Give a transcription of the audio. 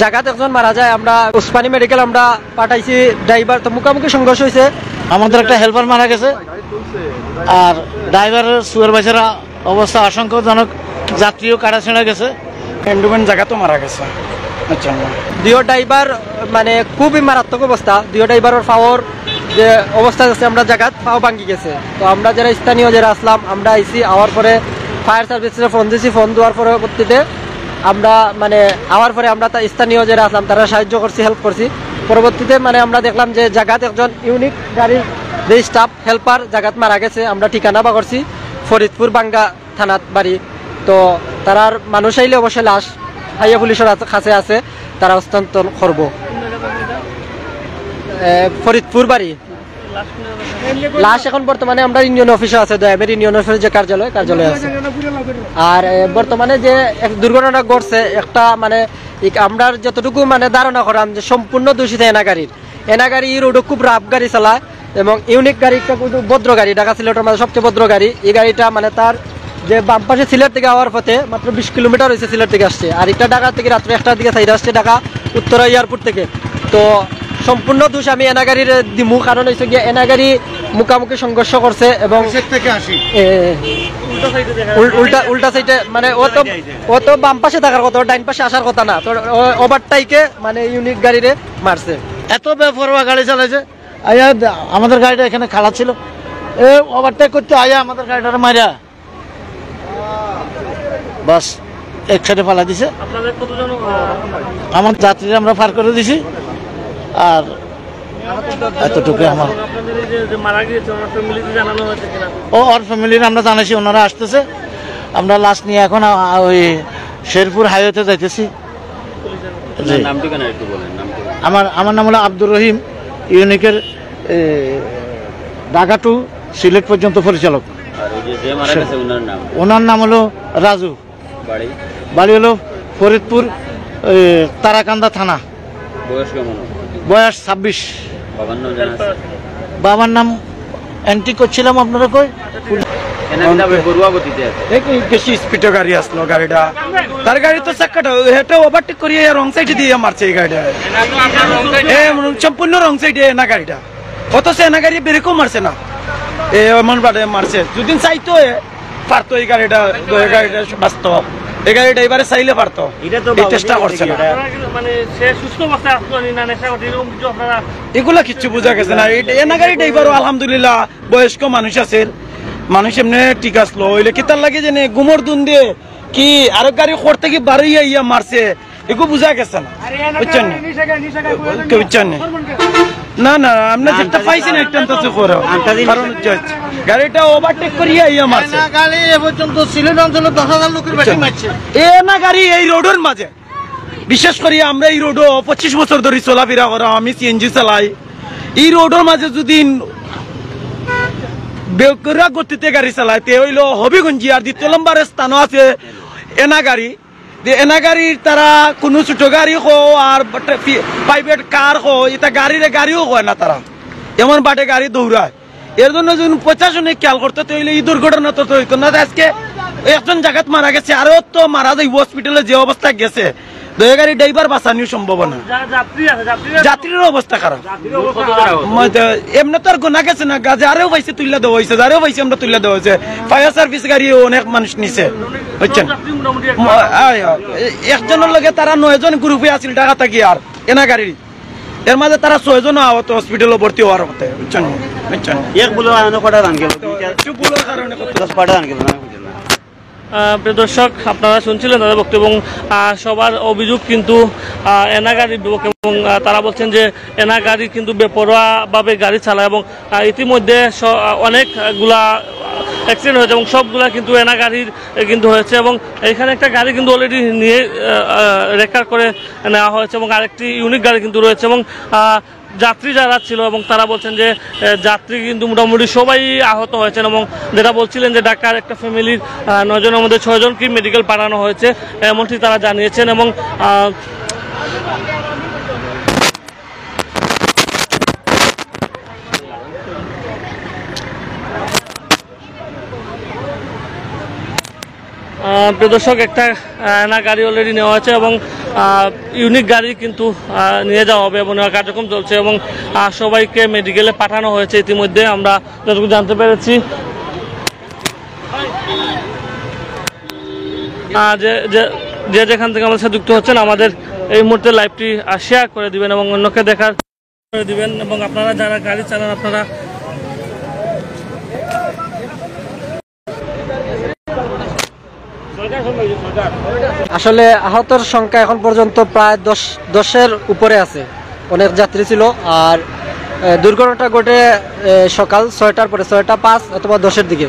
জায়গাতে একজন মারা যায়, আমরা উসমানী মেডিকেল আমরা পাঠাইছি। ড্রাইভার তো মুখোমুখি সংঘর্ষ হয়েছে, আমাদের একটা হেল্পার মারা গেছে আর ড্রাইভারের সুপারভাইজার অবস্থা আশঙ্কাজনক, যাত্রীও কাটা ছেঁড়া গেছে, এন্ডোমেন্ট জায়গাতেও মারা গেছে। আচ্ছা, দুই ড্রাইভার মানে খুবই মারাত্মক অবস্থা, দুই ড্রাইভারের পাওয়ার যে অবস্থা আছে, আমরা জায়গাত পাও ভাঙ্গি গেছে। তো আমরা যারা স্থানীয় যারা আসলাম, আমরা আইসি আওয়ার পরে ফায়ার সার্ভিসে ফোন দিয়েছি, ফোন দেওয়ার পরবর্তীতে আমরা মানে আওয়ার পরে আমরা স্থানীয় যারা আসলাম তারা সাহায্য করছি, হেল্প করছি। পরবর্তীতে মানে আমরা দেখলাম যে জায়গাত একজন ইউনিক গাড়ির যে স্টাফ হেল্পার জায়গাত মারা গেছে। আমরা ঠিকানা বা করছি ফরিদপুর বাঙ্গা থানাত বাড়ি। তো তারার মানুষ আইলে অবশ্যই লাশ হাইয়া পুলিশের কাছে আছে, তারা হস্তান্তর করব। ফরিদপুর বাড়ি লাশ এখন বর্তমানে আমরা ইউনিয়ন অফিসে আছে, দয়ামের ইউনিয়ন অফিসের যে কার্যালয় আছে। আর বর্তমানে যে এক দুর্ঘটনা ঘটছে একটা মানে আমরা যতটুকু মানে ধারণা করাম যে সম্পূর্ণ দূষিত এনা গাড়ি রোডে খুব রাফ গাড়ি চালায় এবং ইউনিক গাড়ি একটা ভদ্র গাড়ি, ঢাকা সিলেটের মাঝে সবচেয়ে ভদ্র গাড়ি। এই গাড়িটা মানে তার যে বাম পাশে সিলেট থেকে আওয়ার পথে মাত্র 20 কিলোমিটার হয়েছে সিলেট থেকে আসছে, আর একটা ঢাকা থেকে রাত্রে 1টার দিকে সাইড আসছে ঢাকা উত্তরা এয়ারপোর্ট থেকে। তো সম্পূর্ণ দোষ আমি এনাগাড়ির দিমু, কারণ হয়েছে গিয়ে এনাগাড়ি মুখামুখি সংঘর্ষ করছে এবং উল্টা সাইডে মানে ও তো বাম পাশে থাকার কথা, ডাইন পাশে আসার কথা না। তো ওভারটাইকে মানে ইউনিক গাড়িরে মারছে। এত বেপরোয়া গাড়ি চালাইছে, আয়া আমাদের গাড়িটা এখানে খারাপ ছিল, ওভারটেক করতে আয়া আমাদের গাড়িটা মারা বাস এক সাইডে ফালা দিছে। আমার যাত্রীরা আমরা পার করে দিছি, আর এতটুকু আমার ওর ফ্যামিলির আমরা জানাইছি, ওনারা আসতেছে। আমরা লাশ নিয়ে এখন ওই শেরপুর হাইওয়েতে যাইতেছি। আমার নাম হলো আব্দুর রহিম, ইউনিকের ঢাকা টু সিলেট পর্যন্ত পরিচালক। ওনার নাম হলো রাজু, বাড়ি হলো ফরিদপুর তারাকান্দা থানা। বয়স 26। বাবার নাম এন্ট্রি করছিলাম আপনারা কই বেশি স্পিডে গাড়ি আসলো, গাড়িটা তার গাড়ি তো চাক্কাটা এটা ওভারটেক করিয়ে রং সাইডে দিয়ে মারছে এই গাড়িটা, সম্পূর্ণ রং সাইডে না গাড়িটা, অথচ এনা গাড়ি ব্রেকও মারছে না, এমন বাড়ে মারছে। যদি চাইতো পারতো এই গাড়িটা বাস্তব, এই গাড়িটা এবারে চাইলে পারতো, চেষ্টা করছে না। এগুলা কিচ্ছু বোঝা গেছে না। এনা গাড়িটা এবারও আলহামদুলিল্লাহ বয়স্ক মানুষ আছে, মানুষ এমনি ঠিক আসলো, হইলে কি তার লাগে যে গুমর দুন দিয়ে কি আরো গাড়ি করতে কি বাড়িয়া ইয়া মারছে, এগুলো বোঝা গেছে না, বুঝছেন বুঝছেন না না আমরা যেটা পাইছি না একটা তো করো, কারণ গাড়িটা ওভারটেক করিয়া ইয়া মারছে। গাড়ি এ পর্যন্ত সিলেট অঞ্চলে 10,000 লোকের বেশি মারছে। এ না গাড়ি এই রোডের মাঝে, বিশেষ করে আমরা এই রোডও 25 বছর ধরে চলাফেরা করা, আমি সিএনজি চালাই। এই রোডের মাঝে যদি বেকরা গতিতে গাড়ি চালায় তে হইলো হবিগঞ্জি, আর 2 নম্বরের স্থানও আছে এনা গাড়ি। এনা গাড়ির তারা কোনো ছোট গাড়ি হো আর প্রাইভেট কার হো, এটা গাড়িও হয় না, তারা এমন বাটে গাড়ি দৌড়ায়। এর জন্য যদি প্রশাসনে খেয়াল করতে হইলে এই দুর্ঘটনা তো হইতো না। আজকে একজন জায়গাত মারা গেছে, আরো তো মারা যায় হসপিটালে যে অবস্থা গেছে, গাড়ি ড্রাইভার বাঁচানোর সম্ভাবনা, যাত্রীর অবস্থা খারাপ। এমনি তো আর গোনা গেছে না, যারেও পাইছে তুলে দেওয়া হয়েছে, যারেও পাইছে আমরা তুলে দেওয়া হয়েছে। ফায়ার সার্ভিস গাড়ি অনেক মানুষ নিছে, বুঝছেন। একজনের লগে তারা 9 জন গ্রুপে আছিল ঢাকা থাকি, আর এনা গাড়ি এর মাঝে তারা 6 জন আহত, হসপিটালে ভর্তি হওয়ার কথা, বুঝছেন বুঝছেন। প্রিয় দর্শক, আপনারা শুনছিলেন তাদের বক্তব্য এবং সবার অভিযোগ কিন্তু এনা গাড়ির বিপক্ষে, এবং তারা বলছেন যে এনা গাড়ি কিন্তু বেপরোয়াভাবে গাড়ি চালায় এবং ইতিমধ্যে অনেকগুলা অ্যাক্সিডেন্ট হয়েছে এবং সবগুলা কিন্তু এনা গাড়ির কিন্তু হয়েছে। এবং এখানে একটা গাড়ি কিন্তু অলরেডি নিয়ে রেকভার করে নেওয়া হয়েছে এবং আরেকটি ইউনিক গাড়ি কিন্তু রয়েছে। এবং যাত্রী যারা ছিল এবং তারা বলছেন যে যাত্রী কিন্তু মোটামুটি সবাই আহত হয়েছেন, এবং যেটা বলছিলেন যে ঢাকার একটা ফ্যামিলির 9 জনের মধ্যে 6 জনকে মেডিকেল পাঠানো হয়েছে, এমনটি তারা জানিয়েছেন। এবং প্রিয় দর্শক, একটা এনা গাড়ি অলরেডি নেওয়া হয়েছে এবং ইউনিক গাড়ি কিন্তু নিয়ে যাওয়া হবে এবং কার্যক্রম চলছে এবং সবাইকে মেডিকেলে পাঠানো হয়েছে ইতিমধ্যে আমরা যতটুকু জানতে পেরেছি। যে যেখান থেকে আমাদের সাথে যুক্ত হচ্ছেন আমাদের এই মুহূর্তে লাইভটি শেয়ার করে দিবেন এবং অন্যকে দেখার করে দিবেন এবং আপনারা যারা গাড়ি চালান আপনারা আসলে আহতর সংখ্যা এখন পর্যন্ত প্রায় 10-এর উপরে আছে, অনেক যাত্রী ছিল। আর দুর্ঘটনাটা ঘটে সকাল 6টার পরে, 6টা 5 অথবা 10-এর দিকে।